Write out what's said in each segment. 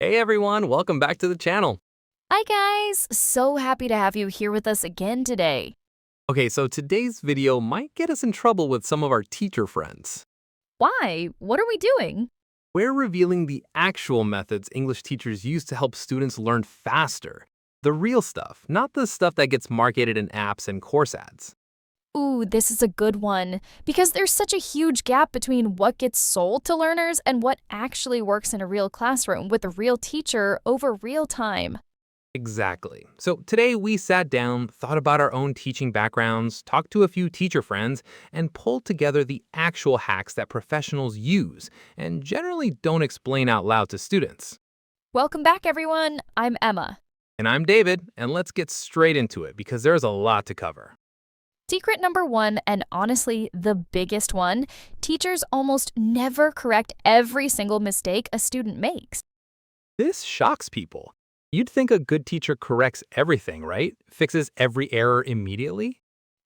Hey everyone, welcome back to the channel. Hi guys! So happy to have you here with us again today. Okay, so today's video might get us in trouble with some of our teacher friends. Why? What are we doing? We're revealing the actual methods English teachers use to help students learn faster. The real stuff, not the stuff that gets marketed in apps and course ads. Ooh, this is a good one, because there's such a huge gap between what gets sold to learners and what actually works in a real classroom with a real teacher over real time. Exactly. So today we sat down, thought about our own teaching backgrounds, talked to a few teacher friends, and pulled together the actual hacks that professionals use and generally don't explain out loud to students. Welcome back, everyone. I'm Emma. And I'm David, and let's get straight into it because there's a lot to cover. Secret number one, and honestly the biggest one, teachers almost never correct every single mistake a student makes. This shocks people. You'd think a good teacher corrects everything, right? Fixes every error immediately?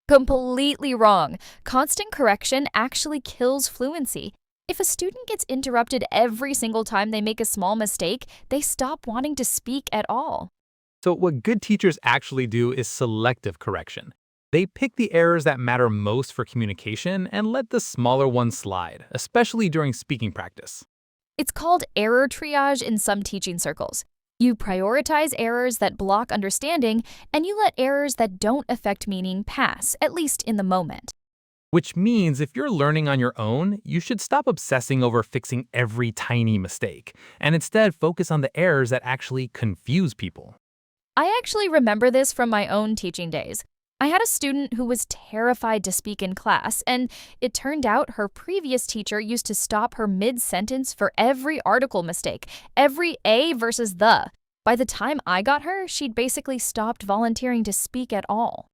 Completely wrong. Constant correction actually kills fluency. If a student gets interrupted every single time they make a small mistake, they stop wanting to speak at all. So, what good teachers actually do is selective correction. They pick the errors that matter most for communication and let the smaller ones slide, especially during speaking practice. It's called error triage in some teaching circles. You prioritize errors that block understanding, and you let errors that don't affect meaning pass, at least in the moment. Which means if you're learning on your own, you should stop obsessing over fixing every tiny mistake and instead focus on the errors that actually confuse people. I actually remember this from my own teaching days. I had a student who was terrified to speak in class, and it turned out her previous teacher used to stop her mid-sentence for every article mistake, every a versus the. By the time I got her, she'd basically stopped volunteering to speak at all.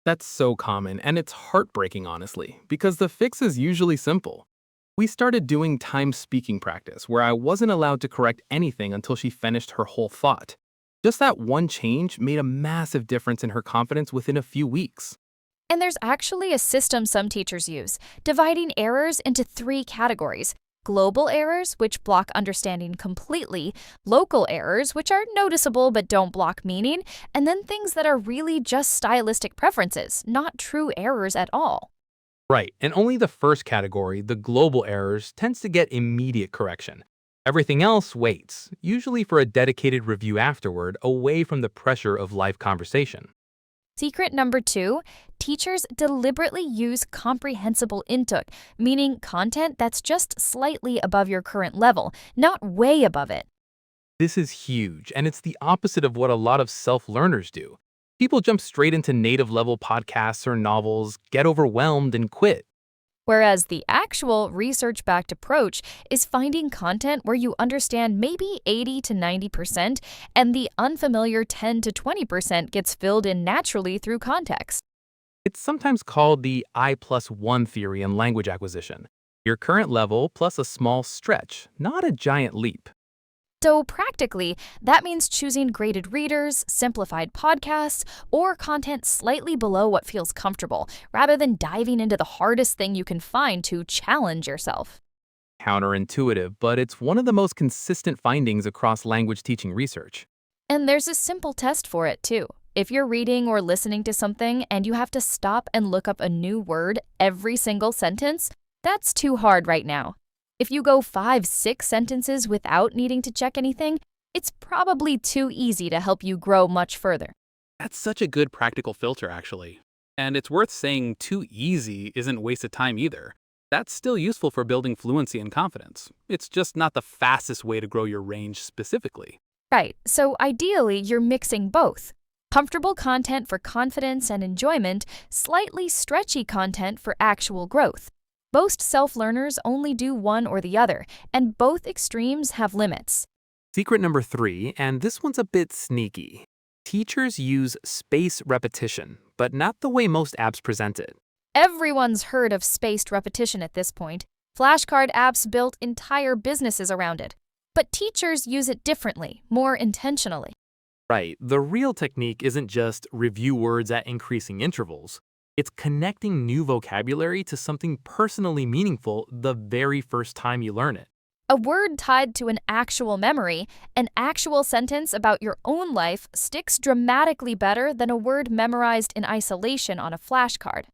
That's so common, and it's heartbreaking, honestly, because the fix is usually simple. We started doing timed speaking practice where I wasn't allowed to correct anything until she finished her whole thought. Just that one change made a massive difference in her confidence within a few weeks. And there's actually a system some teachers use, dividing errors into three categories: global errors, which block understanding completely; local errors, which are noticeable but don't block meaning; and then things that are really just stylistic preferences, not true errors at all. Right, and only the first category, the global errors, tends to get immediate correction. Everything else waits, usually for a dedicated review afterward, away from the pressure of live conversation. Secret number two, teachers deliberately use comprehensible input, meaning content that's just slightly above your current level, not way above it. This is huge, and it's the opposite of what a lot of self-learners do. People jump straight into native-level podcasts or novels, get overwhelmed, and quit. Whereas the actual research-backed approach is finding content where you understand maybe 80 to 90%, and the unfamiliar 10 to 20% gets filled in naturally through context. It's sometimes called the I+1 theory in language acquisition. Your current level plus a small stretch, not a giant leap. So practically, that means choosing graded readers, simplified podcasts, or content slightly below what feels comfortable, rather than diving into the hardest thing you can find to challenge yourself. Counterintuitive, but it's one of the most consistent findings across language teaching research. And there's a simple test for it, too. If you're reading or listening to something and you have to stop and look up a new word every single sentence, that's too hard right now. If you go 5, 6 sentences without needing to check anything, it's probably too easy to help you grow much further. That's such a good practical filter, actually. And it's worth saying too easy isn't wasted time either. That's still useful for building fluency and confidence. It's just not the fastest way to grow your range specifically. Right, so ideally you're mixing both. Comfortable content for confidence and enjoyment, slightly stretchy content for actual growth. Most self-learners only do one or the other, and both extremes have limits. Secret number 3, and this one's a bit sneaky. Teachers use spaced repetition, but not the way most apps present it. Everyone's heard of spaced repetition at this point. Flashcard apps built entire businesses around it. But teachers use it differently, more intentionally. Right, the real technique isn't just review words at increasing intervals. It's connecting new vocabulary to something personally meaningful the very first time you learn it. A word tied to an actual memory, an actual sentence about your own life, sticks dramatically better than a word memorized in isolation on a flashcard.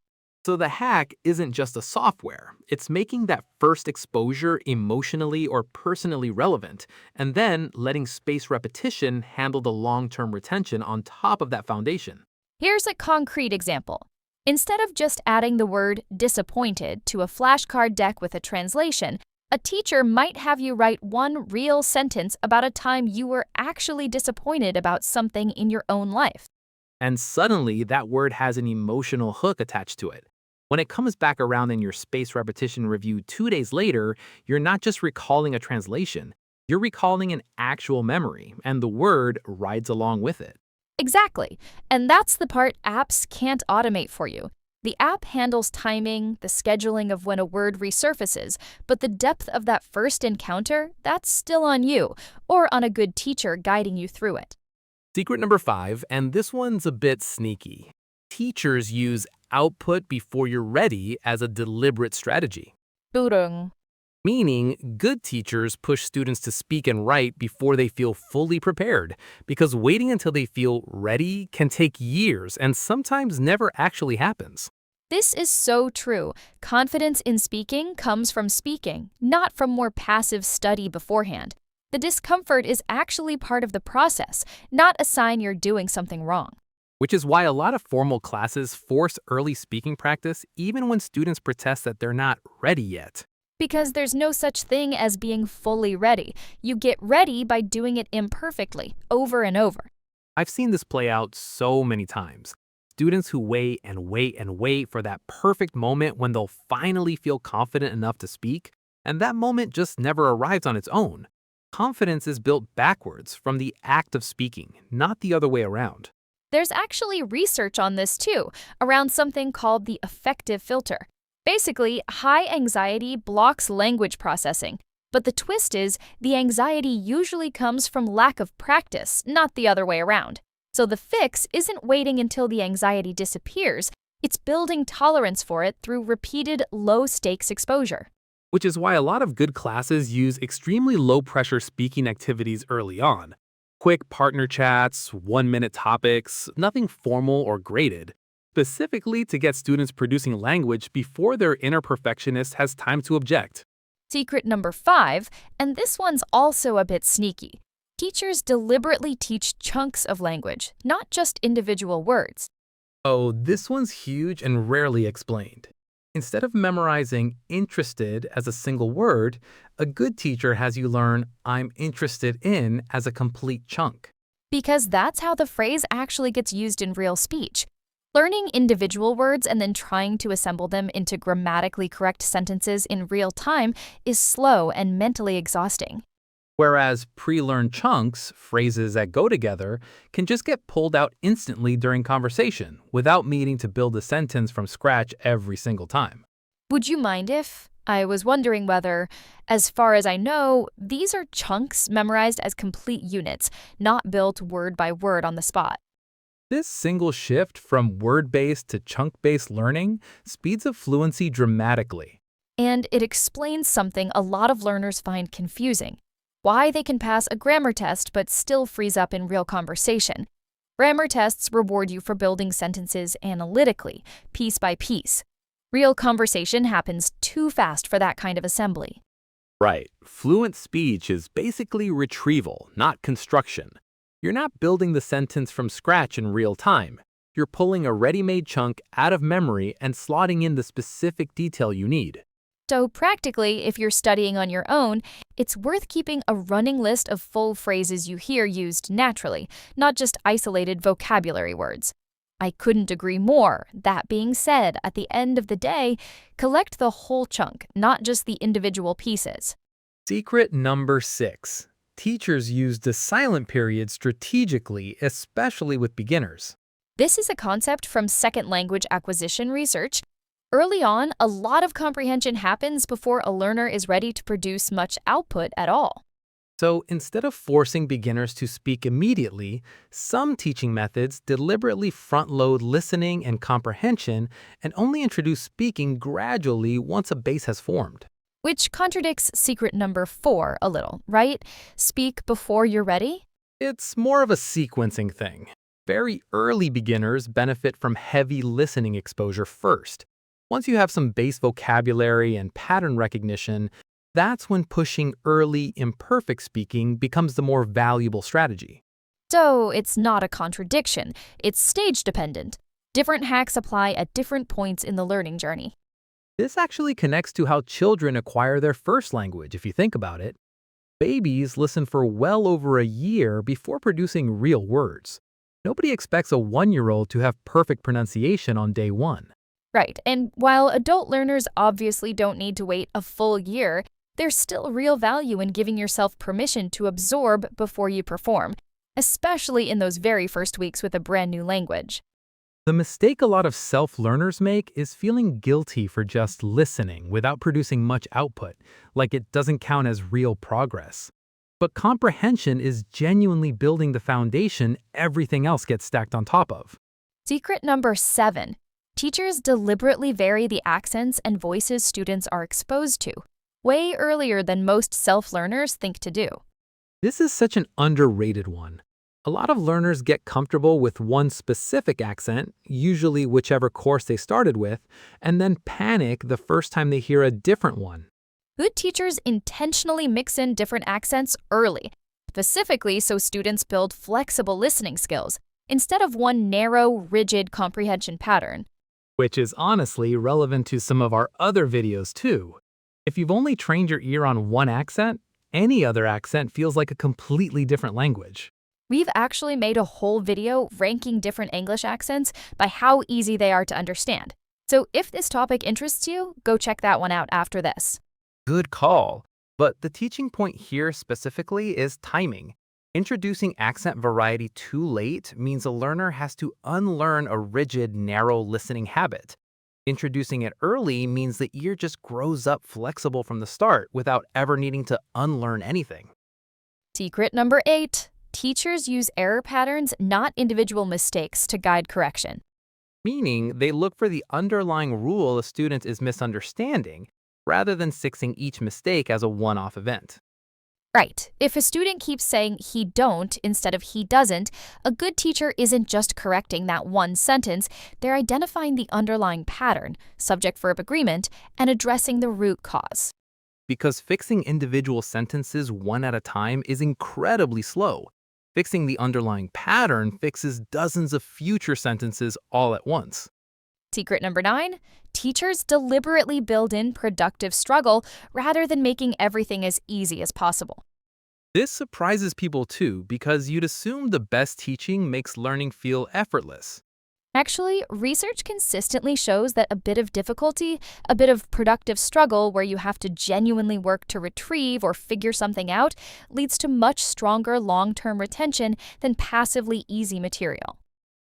So the hack isn't just a software, it's making that first exposure emotionally or personally relevant, and then letting spaced repetition handle the long-term retention on top of that foundation. Here's a concrete example. Instead of just adding the word disappointed to a flashcard deck with a translation, a teacher might have you write one real sentence about a time you were actually disappointed about something in your own life. And suddenly, that word has an emotional hook attached to it. When it comes back around in your spaced repetition review 2 days later, you're not just recalling a translation, you're recalling an actual memory, and the word rides along with it. Exactly. And that's the part apps can't automate for you. The app handles timing, the scheduling of when a word resurfaces, but the depth of that first encounter, that's still on you, or on a good teacher guiding you through it. Secret number 5, and this one's a bit sneaky. Teachers use output before you're ready as a deliberate strategy. Burung. Meaning, good teachers push students to speak and write before they feel fully prepared, because waiting until they feel ready can take years and sometimes never actually happens. This is so true. Confidence in speaking comes from speaking, not from more passive study beforehand. The discomfort is actually part of the process, not a sign you're doing something wrong. Which is why a lot of formal classes force early speaking practice even when students protest that they're not ready yet. Because there's no such thing as being fully ready. You get ready by doing it imperfectly, over and over. I've seen this play out so many times. Students who wait and wait and wait for that perfect moment when they'll finally feel confident enough to speak, and that moment just never arrives on its own. Confidence is built backwards from the act of speaking, not the other way around. There's actually research on this too, around something called the affective filter. Basically, high anxiety blocks language processing. But the twist is, the anxiety usually comes from lack of practice, not the other way around. So the fix isn't waiting until the anxiety disappears, it's building tolerance for it through repeated low-stakes exposure. Which is why a lot of good classes use extremely low-pressure speaking activities early on. Quick partner chats, 1-minute topics, nothing formal or graded, specifically to get students producing language before their inner perfectionist has time to object. Secret number 5, and this one's also a bit sneaky. Teachers deliberately teach chunks of language, not just individual words. Oh, this one's huge and rarely explained. Instead of memorizing interested as a single word, a good teacher has you learn I'm interested in as a complete chunk. Because that's how the phrase actually gets used in real speech. Learning individual words and then trying to assemble them into grammatically correct sentences in real time is slow and mentally exhausting. Whereas pre-learned chunks, phrases that go together, can just get pulled out instantly during conversation without needing to build a sentence from scratch every single time. Would you mind if? I was wondering whether, as far as I know, these are chunks memorized as complete units, not built word by word on the spot. This single shift from word-based to chunk-based learning speeds up fluency dramatically. And it explains something a lot of learners find confusing. Why they can pass a grammar test but still freeze up in real conversation. Grammar tests reward you for building sentences analytically, piece by piece. Real conversation happens too fast for that kind of assembly. Right. Fluent speech is basically retrieval, not construction. You're not building the sentence from scratch in real time. You're pulling a ready-made chunk out of memory and slotting in the specific detail you need. So practically, if you're studying on your own, it's worth keeping a running list of full phrases you hear used naturally, not just isolated vocabulary words. I couldn't agree more. That being said, at the end of the day, collect the whole chunk, not just the individual pieces. Secret number 6. Teachers use the silent period strategically, especially with beginners. This is a concept from second language acquisition research. Early on, a lot of comprehension happens before a learner is ready to produce much output at all. So instead of forcing beginners to speak immediately, some teaching methods deliberately front-load listening and comprehension and only introduce speaking gradually once a base has formed. which contradicts secret number 4 a little, right? Speak before you're ready? It's more of a sequencing thing. Very early beginners benefit from heavy listening exposure first. Once you have some base vocabulary and pattern recognition, that's when pushing early, imperfect speaking becomes the more valuable strategy. So it's not a contradiction, it's stage dependent. Different hacks apply at different points in the learning journey. This actually connects to how children acquire their first language, if you think about it. Babies listen for well over a year before producing real words. Nobody expects a 1-year-old to have perfect pronunciation on day one. Right, and while adult learners obviously don't need to wait a full year, there's still real value in giving yourself permission to absorb before you perform, especially in those very first weeks with a brand new language. The mistake a lot of self-learners make is feeling guilty for just listening without producing much output, like it doesn't count as real progress. But comprehension is genuinely building the foundation everything else gets stacked on top of. Secret number 7. Teachers deliberately vary the accents and voices students are exposed to, way earlier than most self-learners think to do. This is such an underrated one. A lot of learners get comfortable with one specific accent, usually whichever course they started with, and then panic the first time they hear a different one. Good teachers intentionally mix in different accents early, specifically so students build flexible listening skills, instead of one narrow, rigid comprehension pattern. Which is honestly relevant to some of our other videos too. If you've only trained your ear on one accent, any other accent feels like a completely different language. We've actually made a whole video ranking different English accents by how easy they are to understand. So if this topic interests you, go check that one out after this. Good call. But the teaching point here specifically is timing. Introducing accent variety too late means a learner has to unlearn a rigid, narrow listening habit. Introducing it early means the ear just grows up flexible from the start without ever needing to unlearn anything. Secret number 8. Teachers use error patterns, not individual mistakes, to guide correction. Meaning they look for the underlying rule a student is misunderstanding, rather than fixing each mistake as a one-off event. Right. If a student keeps saying he don't instead of he doesn't, a good teacher isn't just correcting that one sentence, they're identifying the underlying pattern, subject-verb agreement, and addressing the root cause. Because fixing individual sentences one at a time is incredibly slow. Fixing the underlying pattern fixes dozens of future sentences all at once. Secret number 9. Teachers deliberately build in productive struggle rather than making everything as easy as possible. This surprises people too, because you'd assume the best teaching makes learning feel effortless. Actually, research consistently shows that a bit of difficulty, a bit of productive struggle where you have to genuinely work to retrieve or figure something out, leads to much stronger long-term retention than passively easy material.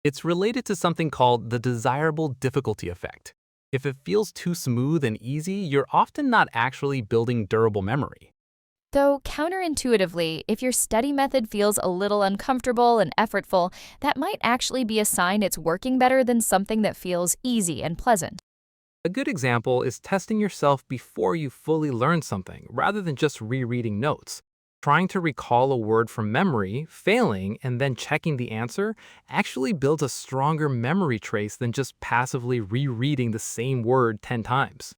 It's related to something called the desirable difficulty effect. If it feels too smooth and easy, you're often not actually building durable memory. Though counterintuitively, if your study method feels a little uncomfortable and effortful, that might actually be a sign it's working better than something that feels easy and pleasant. A good example is testing yourself before you fully learn something, rather than just rereading notes. Trying to recall a word from memory, failing, and then checking the answer actually builds a stronger memory trace than just passively rereading the same word 10 times.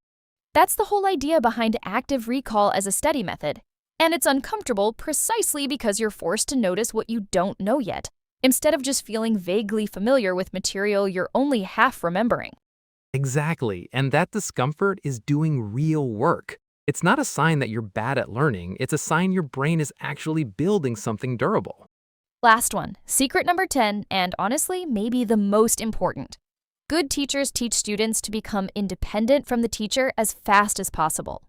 That's the whole idea behind active recall as a study method. And it's uncomfortable precisely because you're forced to notice what you don't know yet, instead of just feeling vaguely familiar with material you're only half remembering. Exactly, and that discomfort is doing real work. It's not a sign that you're bad at learning, it's a sign your brain is actually building something durable. Last one, secret number 10, and honestly, maybe the most important. Good teachers teach students to become independent from the teacher as fast as possible.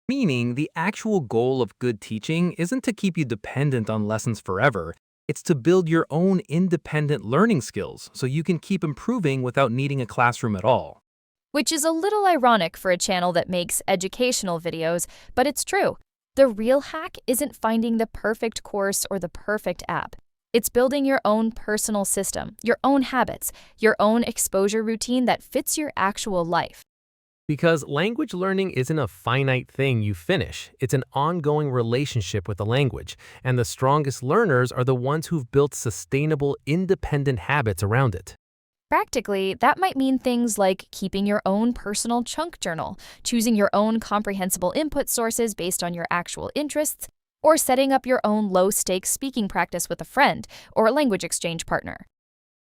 Meaning, the actual goal of good teaching isn't to keep you dependent on lessons forever, it's to build your own independent learning skills so you can keep improving without needing a classroom at all. Which is a little ironic for a channel that makes educational videos, but it's true. The real hack isn't finding the perfect course or the perfect app. It's building your own personal system, your own habits, your own exposure routine that fits your actual life. Because language learning isn't a finite thing you finish, it's an ongoing relationship with the language, and the strongest learners are the ones who've built sustainable, independent habits around it. Practically, that might mean things like keeping your own personal chunk journal, choosing your own comprehensible input sources based on your actual interests, or setting up your own low-stakes speaking practice with a friend or a language exchange partner.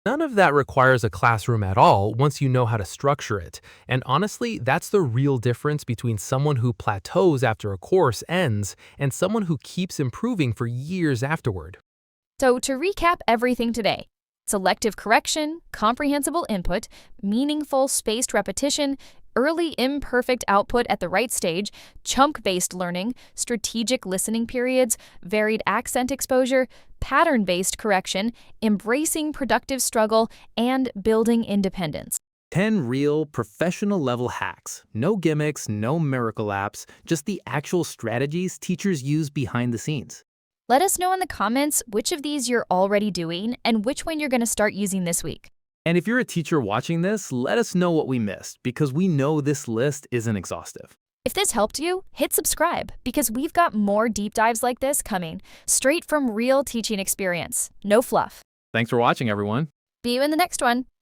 None of that requires a classroom at all once you know how to structure it. And honestly, that's the real difference between someone who plateaus after a course ends and someone who keeps improving for years afterward. So, to recap everything today: selective correction, comprehensible input, meaningful spaced repetition, early imperfect output at the right stage, chunk-based learning, strategic listening periods, varied accent exposure, pattern-based correction, embracing productive struggle, and building independence. 10 real professional level hacks. No gimmicks, no miracle apps, just the actual strategies teachers use behind the scenes. Let us know in the comments which of these you're already doing and which one you're going to start using this week. And if you're a teacher watching this, let us know what we missed because we know this list isn't exhaustive. If this helped you, hit subscribe because we've got more deep dives like this coming, straight from real teaching experience. No fluff. Thanks for watching, everyone. See you in the next one.